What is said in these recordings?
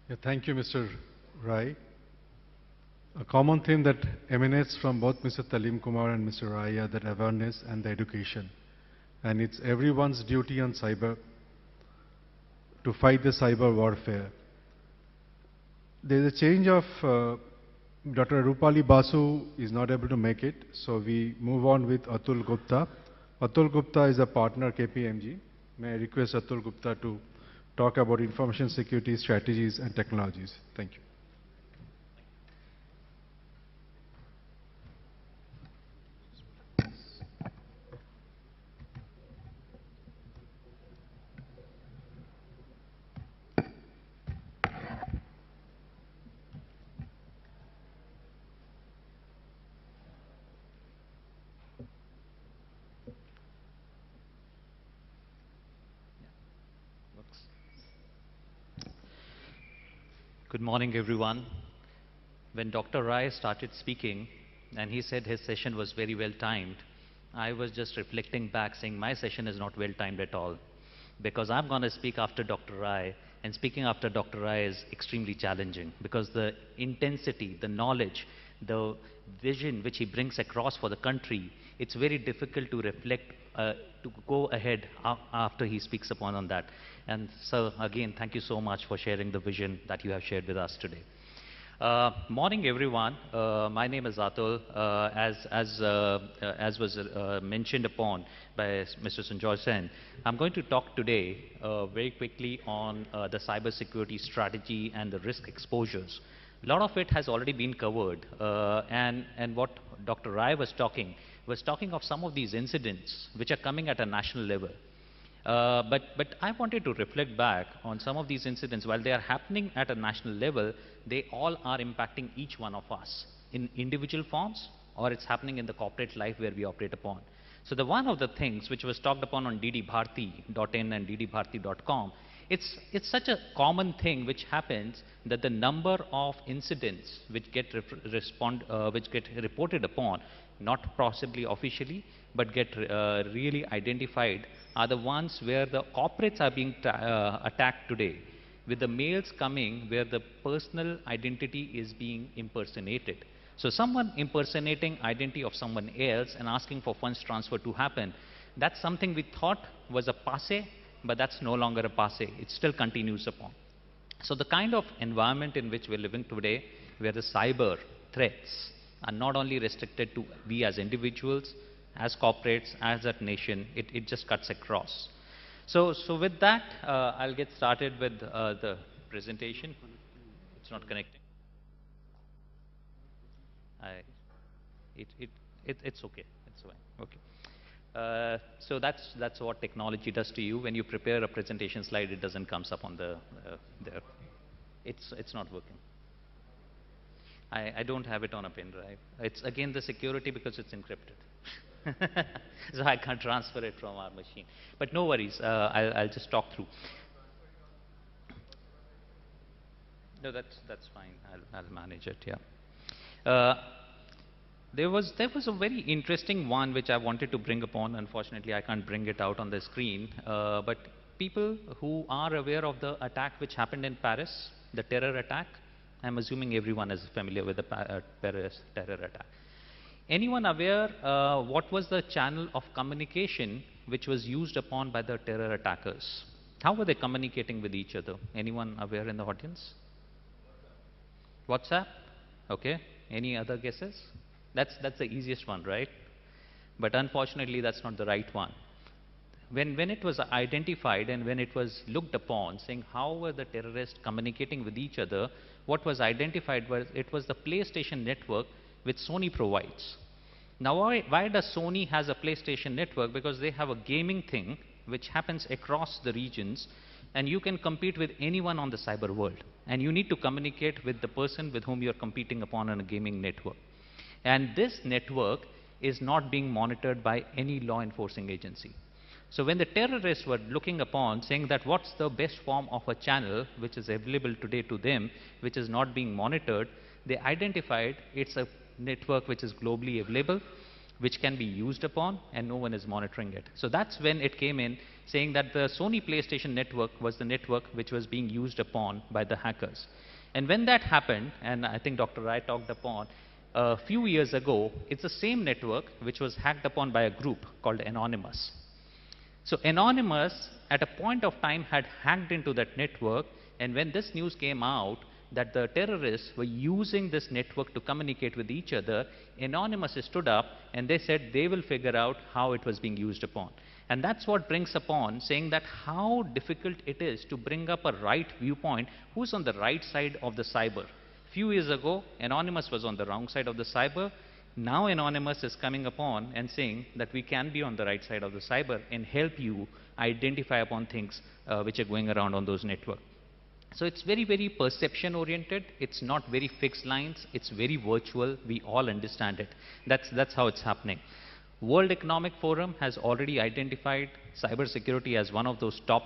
Yeah, thank you, Mr. Rai. A common theme that emanates from both Mr. Talim Kumar and Mr. Rai are that awareness and the education. And it's everyone's duty on cyber to fight the cyber warfare. There's a change of Dr. Rupali Basu is not able to make it, so we move on with Atul Gupta. Atul Gupta is a partner KPMG. May I request Atul Gupta to talk about information security strategies and technologies. Thank you. Good morning, everyone. When Dr. Rai started speaking and he said his session was very well timed, I was just reflecting back saying my session is not well timed at all because I'm going to speak after Dr. Rai, and speaking after Dr. Rai is extremely challenging because the intensity, the knowledge, the vision which he brings across for the country, it's very difficult to reflect, to go ahead after he speaks upon on that. And so again, thank you so much for sharing the vision that you have shared with us today. Morning, everyone. My name is Atul. As was mentioned upon by Mr. Sanjoy Sen, I'm going to talk today very quickly on the cybersecurity strategy and the risk exposures. A lot of it has already been covered, and what Dr. Rai was talking of some of these incidents which are coming at a national level. But I wanted to reflect back on some of these incidents. While they are happening at a national level, they all are impacting each one of us in individual forms, or it's happening in the corporate life where we operate upon. So the one of the things which was talked upon on ddbharti.in and ddbharti.com, it's such a common thing which happens that the number of incidents which get reported upon, not possibly officially, but get really identified, are the ones where the corporates are being attacked today, with the mails coming where the personal identity is being impersonated. So someone impersonating identity of someone else and asking for funds transfer to happen, that's something we thought was a passe, but that's no longer a passe. It still continues upon. So the kind of environment in which we're living today, where the cyber threats are not only restricted to we as individuals, as corporates, as a nation, it just cuts across. So with that, I'll get started with the presentation. It's not connecting. It's okay. It's fine. Okay. So that's what technology does to you. When you prepare a presentation slide, it doesn't comes up on the there. It's not working. I don't have it on a pen drive. It's again the security because it's encrypted. So I can't transfer it from our machine. But no worries, I'll just talk through. No, that's fine. I'll manage it. Yeah. There was a very interesting one which I wanted to bring upon. Unfortunately, I can't bring it out on the screen. But people who are aware of the attack which happened in Paris, the terror attack, I'm assuming everyone is familiar with the Paris terror attack. Anyone aware what was the channel of communication which was used upon by the terror attackers? How were they communicating with each other? Anyone aware in the audience? WhatsApp? Okay. Any other guesses? That's the easiest one, right? But unfortunately, that's not the right one. When it was identified and when it was looked upon, saying how were the terrorists communicating with each other, what was identified was it was the PlayStation network which Sony provides. Now, why does Sony has a PlayStation network? Because they have a gaming thing which happens across the regions, and you can compete with anyone on the cyber world. And you need to communicate with the person with whom you're competing upon on a gaming network. And this network is not being monitored by any law enforcing agency. So when the terrorists were looking upon saying that what's the best form of a channel which is available today to them, which is not being monitored, they identified it's a network which is globally available, which can be used upon and no one is monitoring it. So that's when it came in saying that the Sony PlayStation network was the network which was being used upon by the hackers. And when that happened, and I think Dr. Rai talked upon, a few years ago, it's the same network which was hacked upon by a group called Anonymous. So Anonymous, at a point of time, had hacked into that network, and when this news came out that the terrorists were using this network to communicate with each other, Anonymous stood up and they said they will figure out how it was being used upon. And that's what brings upon saying that how difficult it is to bring up a right viewpoint, who's on the right side of the cyber. Few years ago, Anonymous was on the wrong side of the cyber. Now Anonymous is coming upon and saying that we can be on the right side of the cyber and help you identify upon things which are going around on those networks. So it's very, very perception oriented. It's not very fixed lines. It's very virtual. We all understand it. That's how it's happening. World Economic Forum has already identified cybersecurity as one of those top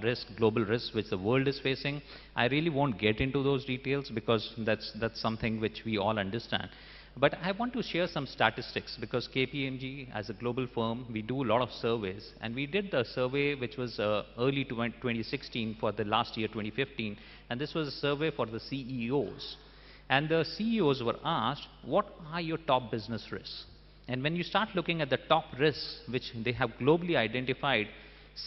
risk, global risks which the world is facing. I really won't get into those details because that's something which we all understand. But I want to share some statistics because KPMG as a global firm, we do a lot of surveys, and we did the survey which was early 2016 for the last year 2015, and this was a survey for the CEOs. And the CEOs were asked, what are your top business risks? And when you start looking at the top risks which they have globally identified,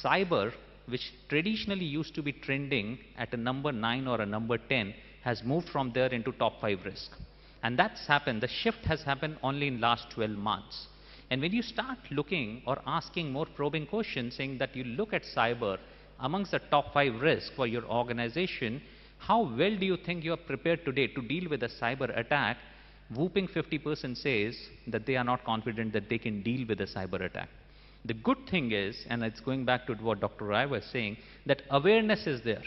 cyber, which traditionally used to be trending at a number 9 or a number 10, has moved from there into top 5 risk. And that's happened, the shift has happened only in last 12 months. And when you start looking or asking more probing questions, saying that you look at cyber amongst the top 5 risks for your organization, how well do you think you are prepared today to deal with a cyber attack? Whooping 50% says that they are not confident that they can deal with a cyber attack. The good thing is, and it's going back to what Dr. Rai was saying, that awareness is there.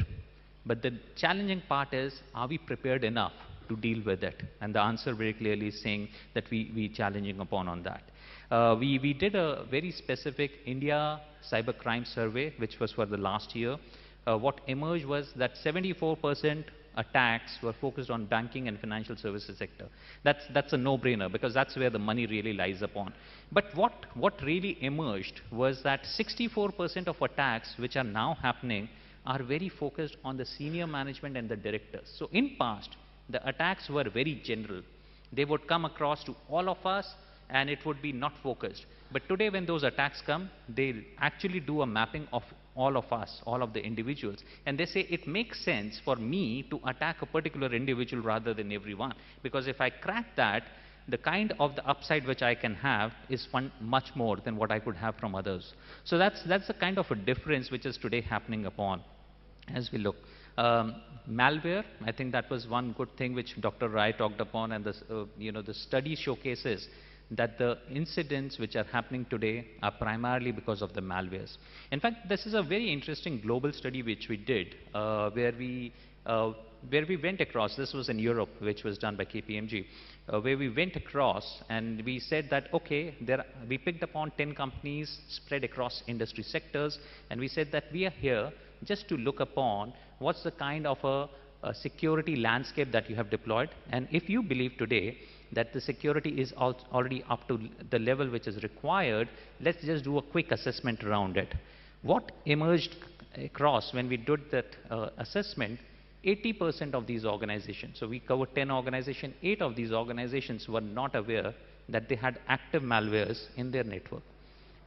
But the challenging part is, are we prepared enough to deal with it? And the answer very clearly is saying that we challenging upon on that. We did a very specific India cybercrime survey, which was for the last year. What emerged was that 74% attacks were focused on banking and financial services sector. That's a no-brainer because that's where the money really lies upon. But what really emerged was that 64% of attacks which are now happening are very focused on the senior management and the directors. So in past, the attacks were very general. They would come across to all of us and it would be not focused. But today when those attacks come, they actually do a mapping of all of us, all of the individuals. And they say it makes sense for me to attack a particular individual rather than everyone. Because if I crack that, the kind of the upside which I can have is much more than what I could have from others. So that's the kind of a difference which is today happening upon as we look. Malware, I think that was one good thing which Dr. Rai talked upon, and the study showcases that the incidents which are happening today are primarily because of the malwares. In fact, this is a very interesting global study which we did, where we went across, this was in Europe, which was done by KPMG, where we went across and we said that, okay, we picked upon 10 companies spread across industry sectors, and we said that we are here just to look upon what's the kind of a security landscape that you have deployed. And if you believe today that the security is already up to the level which is required, let's just do a quick assessment around it. What emerged across when we did that assessment, 80% of these organizations, so we covered 10 organizations, 8 of these organizations were not aware that they had active malwares in their network.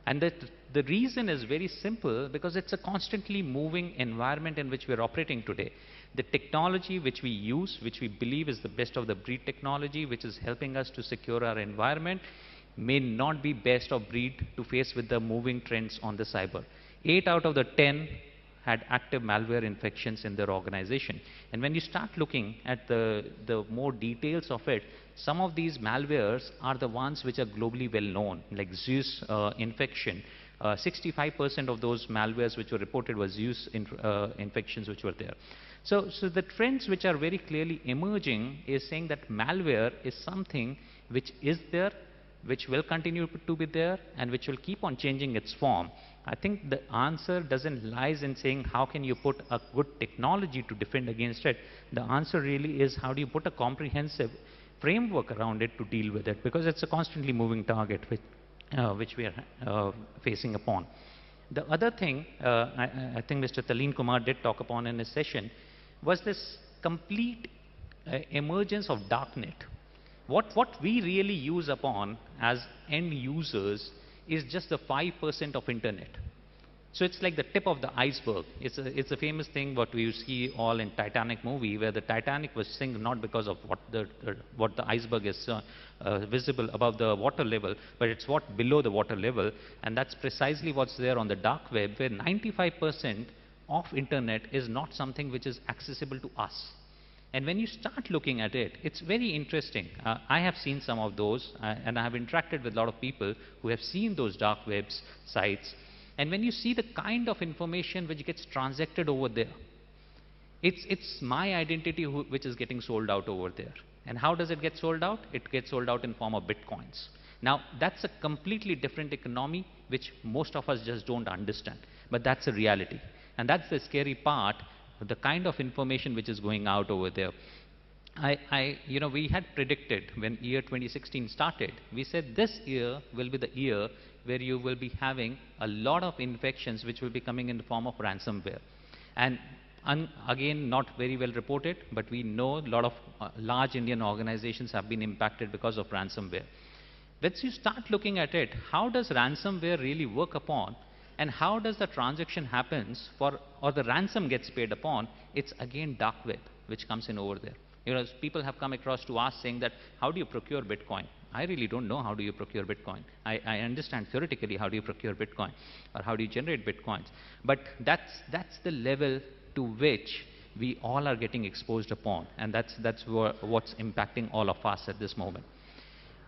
And the reason is very simple, because it's a constantly moving environment in which we're operating today. The technology which we use, which we believe is the best of the breed technology, which is helping us to secure our environment, may not be best of breed to face with the moving trends on the cyber. 8 out of the 10 had active malware infections in their organization. And when you start looking at the more details of it, some of these malwares are the ones which are globally well known, like Zeus infection. 65% of those malwares which were reported was Zeus infections which were there. So the trends which are very clearly emerging is saying that malware is something which is there, which will continue to be there, and which will keep on changing its form. I think the answer doesn't lies in saying how can you put a good technology to defend against it. The answer really is how do you put a comprehensive framework around it to deal with it, because it's a constantly moving target which we are facing upon. The other thing I think Mr. Taleen Kumar did talk upon in his session was this complete emergence of darknet. What we really use upon as end users is just the 5% of internet. So it's like the tip of the iceberg. It's a famous thing what we see all in Titanic movie, where the Titanic was sink not because of what the iceberg is visible above the water level, but it's what below the water level, and that's precisely what's there on the dark web, where 95% of internet is not something which is accessible to us. And when you start looking at it, it's very interesting. I have seen some of those, and I have interacted with a lot of people who have seen those dark webs sites. And when you see the kind of information which gets transacted over there, it's my identity which is getting sold out over there. And how does it get sold out? It gets sold out in form of bitcoins. Now, that's a completely different economy which most of us just don't understand. But that's a reality. And that's the scary part, the kind of information which is going out over there. We had predicted when year 2016 started, we said this year will be the year where you will be having a lot of infections which will be coming in the form of ransomware. And again, not very well reported, but we know a lot of large Indian organizations have been impacted because of ransomware. Once you start looking at it, how does ransomware really work upon, and how does the transaction happens for, or the ransom gets paid upon? It's again dark web which comes in over there. People have come across to us saying that, how do you procure Bitcoin? I really don't know how do you procure Bitcoin. I understand theoretically how do you procure Bitcoin, or how do you generate Bitcoins. But that's the level to which we all are getting exposed upon, and that's what's impacting all of us at this moment.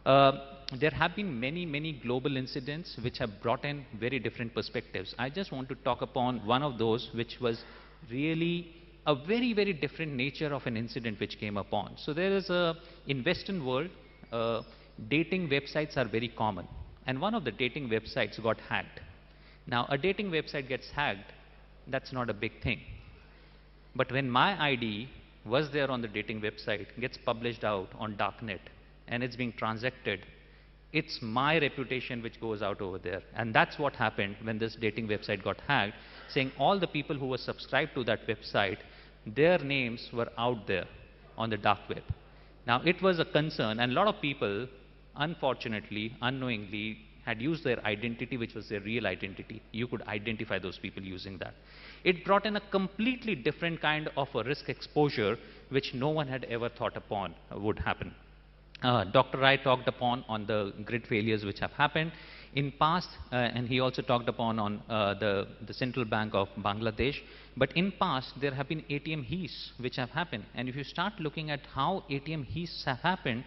There have been many global incidents which have brought in very different perspectives. I just want to talk upon one of those which was really a very different nature of an incident which came upon. So there is in Western world, dating websites are very common, and one of the dating websites got hacked. Now, a dating website gets hacked, that's not a big thing. But when my ID was there on the dating website, gets published out on darknet, and it's being transacted, it's my reputation which goes out over there. And that's what happened when this dating website got hacked, saying all the people who were subscribed to that website, their names were out there on the dark web. Now, it was a concern, and a lot of people, unfortunately, unknowingly, had used their identity, which was their real identity. You could identify those people using that. It brought in a completely different kind of a risk exposure, which no one had ever thought upon would happen. Dr. Rai talked upon on the grid failures which have happened in past, and he also talked upon on the Central Bank of Bangladesh. But in past, there have been ATM heists which have happened. And if you start looking at how ATM heists have happened,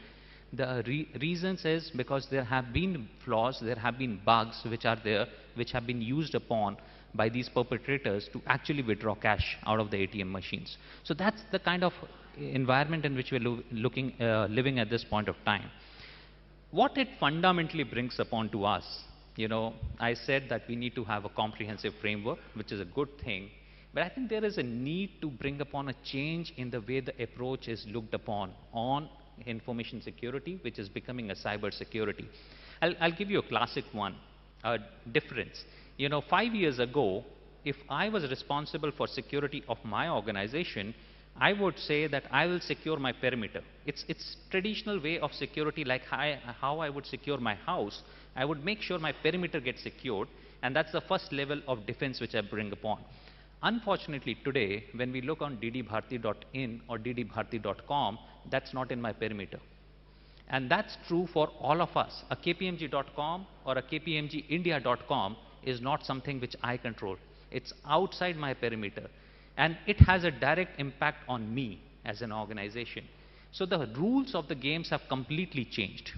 the reasons is because there have been flaws, there have been bugs which are there, which have been used upon by these perpetrators to actually withdraw cash out of the ATM machines. So that's the kind of environment in which we're living at this point of time. What it fundamentally brings upon to us, I said that we need to have a comprehensive framework, which is a good thing, but I think there is a need to bring upon a change in the way the approach is looked upon on information security, which is becoming a cyber security. I'll give you a classic one, a difference. 5 years ago, if I was responsible for security of my organization, I would say that I will secure my perimeter. It's traditional way of security, like how I would secure my house. I would make sure my perimeter gets secured, and that's the first level of defense which I bring upon. Unfortunately, today, when we look on ddbharti.in or ddbharti.com, that's not in my perimeter. And that's true for all of us. A kpmg.com or a kpmgindia.com is not something which I control. It's outside my perimeter. And it has a direct impact on me as an organization. So the rules of the games have completely changed.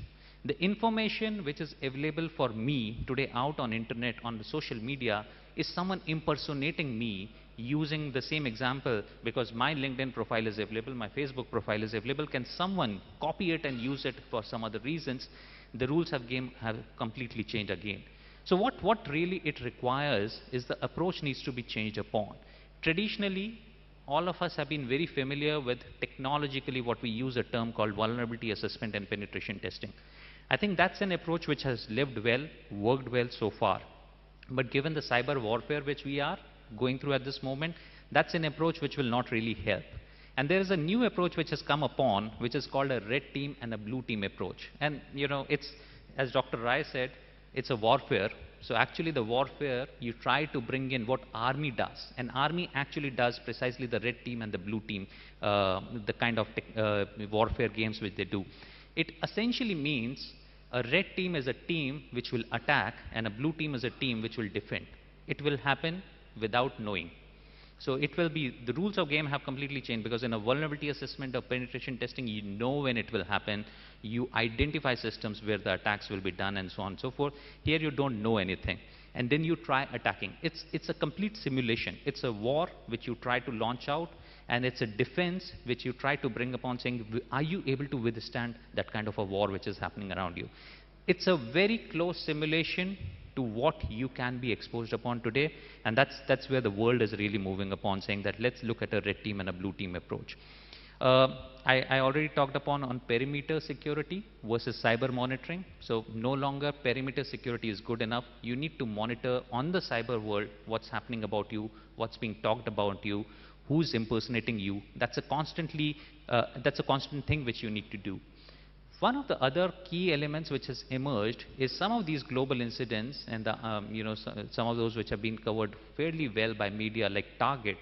The information which is available for me today out on internet, on the social media, is someone impersonating me using the same example, because my LinkedIn profile is available, my Facebook profile is available. Can someone copy it and use it for some other reasons? The rules have completely changed again. So what really it requires is the approach needs to be changed upon. Traditionally, all of us have been very familiar with technologically what we use a term called vulnerability assessment and penetration testing. I think that's an approach which has lived well, worked well so far. But given the cyber warfare which we are going through at this moment, that's an approach which will not really help. And there is a new approach which has come upon, which is called a red team and a blue team approach. And you know, it's, as Dr. Rai said, it's a warfare. So actually the warfare, you try to bring in what army does. And army actually does precisely the red team and the blue team, the kind of warfare games which they do. It essentially means a red team is a team which will attack and a blue team is a team which will defend. It will happen without knowing. So it will be, the rules of game have completely changed, because in a vulnerability assessment or penetration testing, you know when it will happen, you identify systems where the attacks will be done and so on and so forth. Here you don't know anything. And then you try attacking. It's a complete simulation. It's a war which you try to launch out, and it's a defense which you try to bring upon, saying, are you able to withstand that kind of a war which is happening around you? It's a very close simulation to what you can be exposed upon today, and that's where the world is really moving upon, saying that let's look at a red team and a blue team approach. I already talked upon on perimeter security versus cyber monitoring. So no longer perimeter security is good enough. You need to monitor on the cyber world what's happening about you, what's being talked about you, who's impersonating you. That's a constant thing which you need to do. One of the other key elements which has emerged is some of these global incidents, and some of those which have been covered fairly well by media like Target.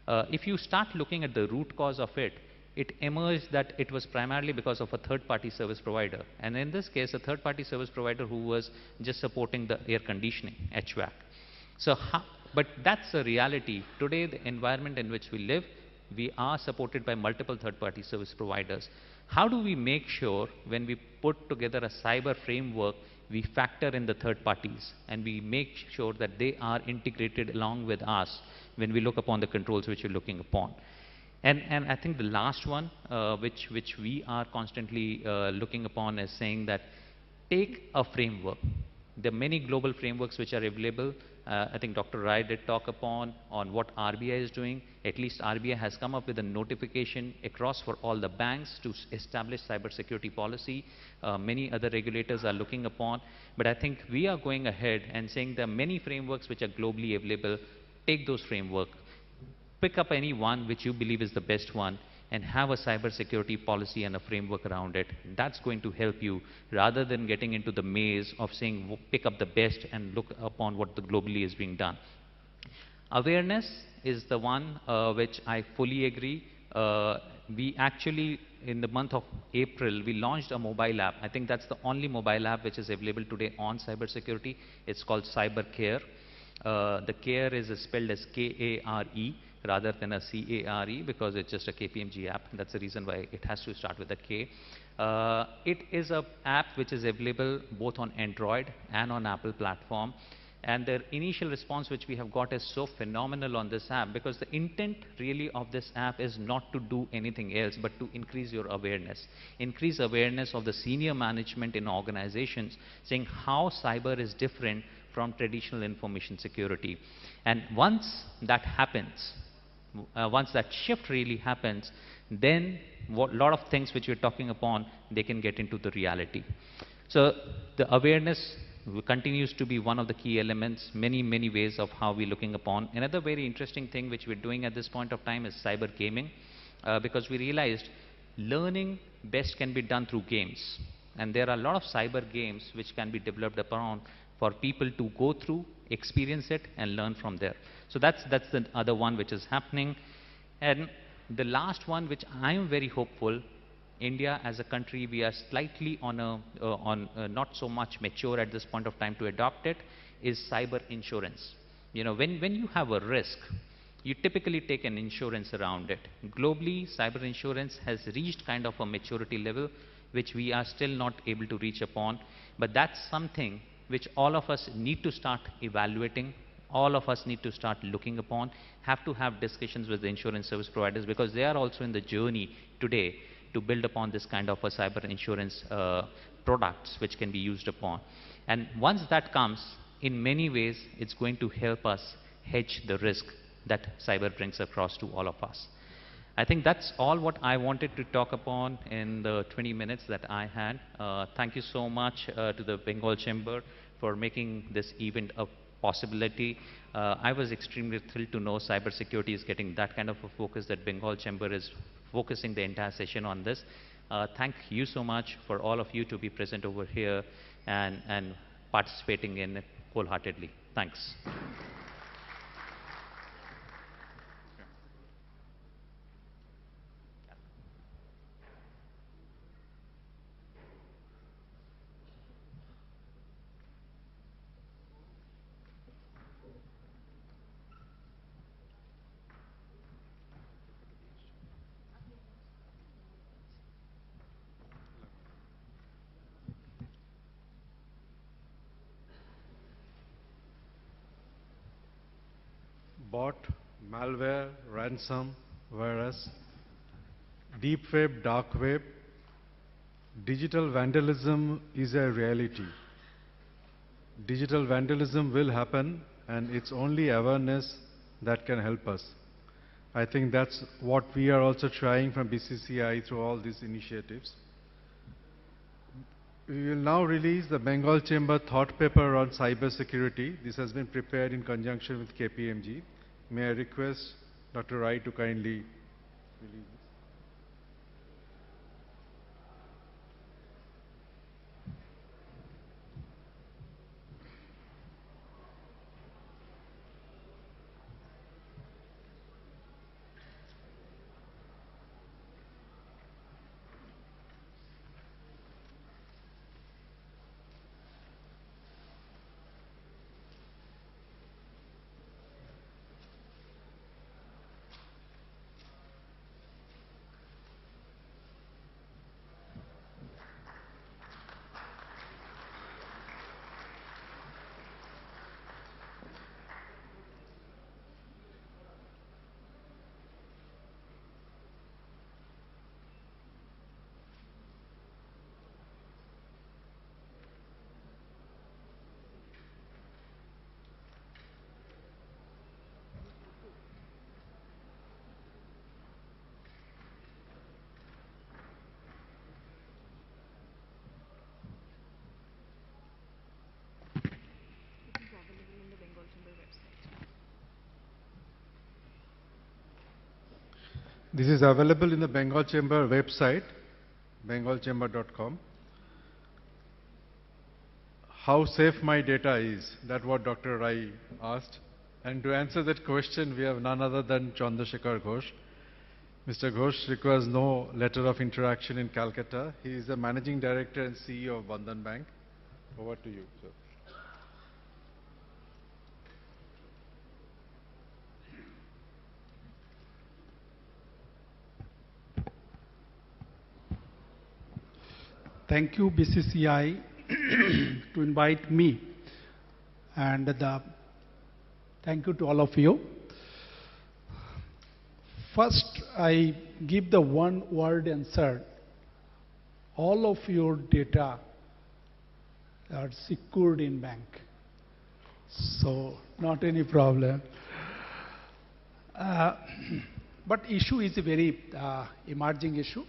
If you start looking at the root cause of it, it emerged that it was primarily because of a third-party service provider. And in this case, a third-party service provider who was just supporting the air conditioning, HVAC. But that's a reality. Today, the environment in which we live, we are supported by multiple third-party service providers. How do we make sure when we put together a cyber framework, we factor in the third parties and we make sure that they are integrated along with us when we look upon the controls which we're looking upon? And I think the last one, which we are constantly looking upon, is saying that take a framework. There are many global frameworks which are available. I think Dr. Rai did talk upon on what RBI is doing. At least RBI has come up with a notification across for all the banks to establish cybersecurity policy. Many other regulators are looking upon. But I think we are going ahead and saying there are many frameworks which are globally available. Take those frameworks. Pick up any one which you believe is the best one, and have a cybersecurity policy and a framework around it. That's going to help you, rather than getting into the maze of saying pick up the best and look upon what the globally is being done. Awareness is the one which I fully agree. We actually, in the month of April, we launched a mobile app. I think that's the only mobile app which is available today on cybersecurity. It's called Cyber Care. The care is spelled as K-A-R-E rather than a C-A-R-E, because it's just a KPMG app. That's the reason why it has to start with a K. It is an app which is available both on Android and on Apple platform. And the initial response which we have got is so phenomenal on this app, because the intent really of this app is not to do anything else but to increase your awareness. Increase awareness of the senior management in organizations, saying how cyber is different from traditional information security. And once that happens, once that shift really happens, then a lot of things which we're talking upon, they can get into the reality. So the awareness continues to be one of the key elements, many ways of how we're looking upon. Another very interesting thing which we're doing at this point of time is cyber gaming, because we realized learning best can be done through games. And there are a lot of cyber games which can be developed upon for people to go through, experience it, and learn from there. So that's the other one which is happening. And the last one, which I am very hopeful, India as a country, we are slightly on not so much mature at this point of time to adopt it, is cyber insurance. You know, when you have a risk, you typically take an insurance around it. Globally, cyber insurance has reached kind of a maturity level, which we are still not able to reach upon. But that's something which all of us need to start evaluating, all of us need to start looking upon, have to have discussions with the insurance service providers, because they are also in the journey today to build upon this kind of a cyber insurance products which can be used upon. And once that comes, in many ways, it's going to help us hedge the risk that cyber brings across to all of us. I think that's all what I wanted to talk upon in the 20 minutes that I had. Thank you so much to the Bengal Chamber for making this event a possibility. I was extremely thrilled to know cybersecurity is getting that kind of a focus, that Bengal Chamber is focusing the entire session on this. Thank you so much for all of you to be present over here and participating in it wholeheartedly. Thanks. Bot, malware, ransom, virus, deep web, dark web, digital vandalism is a reality. Digital vandalism will happen, and it's only awareness that can help us. I think that's what we are also trying from BCCI through all these initiatives. We will now release the Bengal Chamber thought paper on cyber security. This has been prepared in conjunction with KPMG. May I request Dr. Rai to kindly release this. This is available in the Bengal Chamber website, bengalchamber.com. How safe my data is? That's what Dr. Rai asked. And to answer that question, we have none other than Chandrasekhar Ghosh. Mr. Ghosh requires no letter of interaction in Calcutta. He is the Managing Director and CEO of Bandhan Bank. Over to you, sir. Thank you, BCCI, to invite me, and thank you to all of you. First, I give the one-word answer. All of your data are secured in bank, so not any problem. But issue is a very emerging issue,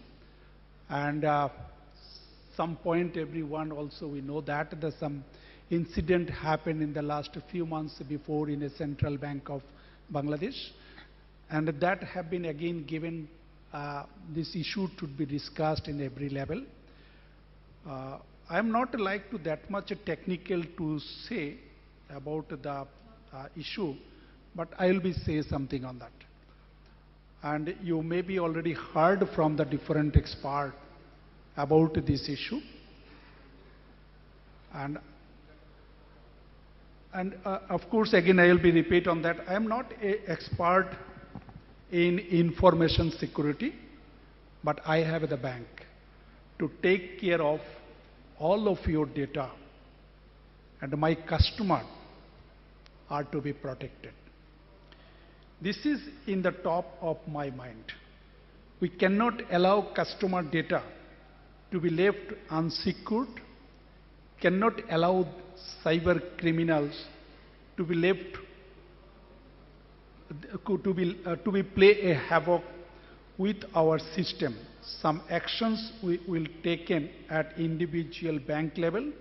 and some point everyone also we know that there's some incident happened in the last few months before in a central bank of Bangladesh, and that have been again given this issue to be discussed in every level. I am not like to that much technical to say about the issue, but I will be say something on that. And you may be already heard from the different experts about this issue. And of course, again, I will be repeat on that. I am not an expert in information security, but I have the bank to take care of all of your data, and my customer are to be protected. This is in the top of my mind. We cannot allow customer data to be left unsecured, cannot allow cyber criminals to be left to be play a havoc with our system. Some actions will taken at individual bank level.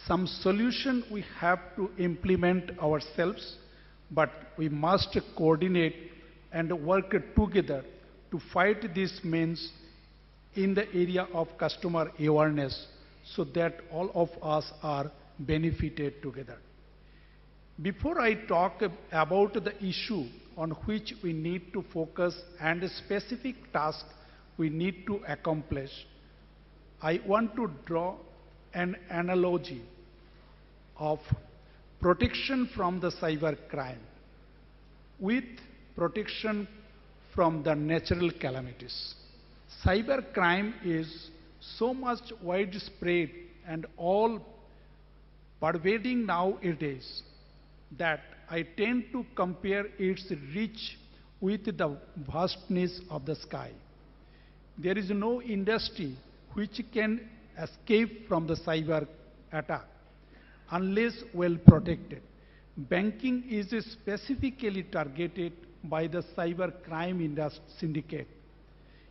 Some solution we have to implement ourselves, but we must coordinate and work together to fight these means in the area of customer awareness so that all of us are benefited together. Before I talk about the issue on which we need to focus and a specific task we need to accomplish, I want to draw an analogy of protection from the cyber crime with protection from the natural calamities. Cyber crime is so much widespread and all pervading nowadays that I tend to compare its reach with the vastness of the sky. There is no industry which can escape from the cyber attack unless well protected. Banking is specifically targeted by the cyber crime syndicate.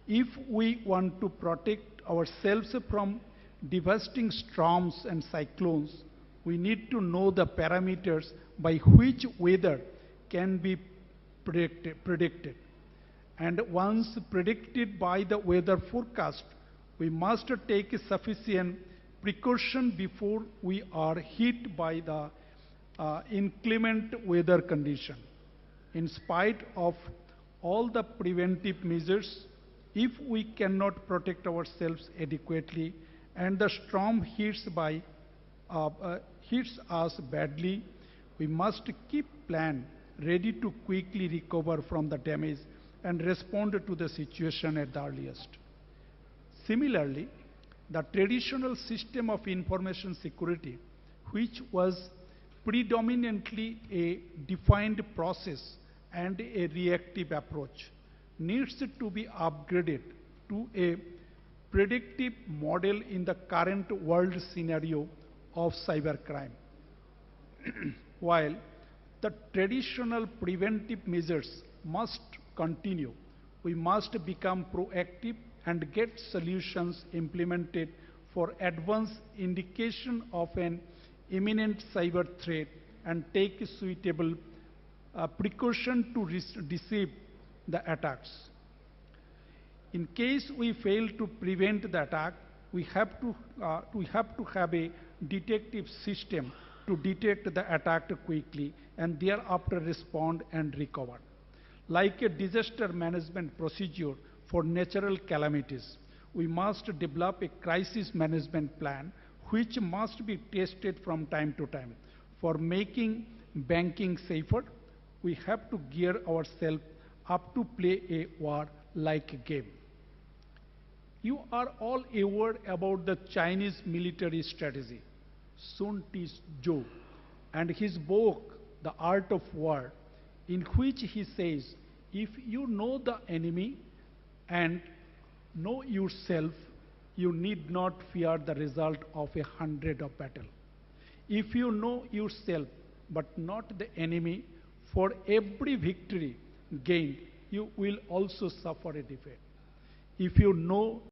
If we want to protect ourselves from devastating storms and cyclones, we need to know the parameters by which weather can be predicted. And once predicted by the weather forecast, we must take sufficient precaution before we are hit by the inclement weather condition. In spite of all the preventive measures, if we cannot protect ourselves adequately and the storm hits us badly, we must keep plan ready to quickly recover from the damage and respond to the situation at the earliest. Similarly, the traditional system of information security, which was predominantly a defined process and a reactive approach, needs to be upgraded to a predictive model in the current world scenario of cybercrime. While the traditional preventive measures must continue, we must become proactive and get solutions implemented for advance indication of an imminent cyber threat and take suitable precaution to deceive the attacks. In case we fail to prevent the attack, we have to have a detective system to detect the attack quickly and thereafter respond and recover. Like a disaster management procedure for natural calamities, we must develop a crisis management plan which must be tested from time to time. For making banking safer, we have to gear ourselves up to play a war-like game. You are all aware about the Chinese military strategy, Sun Tzu, and his book, The Art of War, in which he says, if you know the enemy and know yourself, you need not fear the result of 100 of battle. If you know yourself but not the enemy, for every victory gained, you will also suffer a defeat. If you know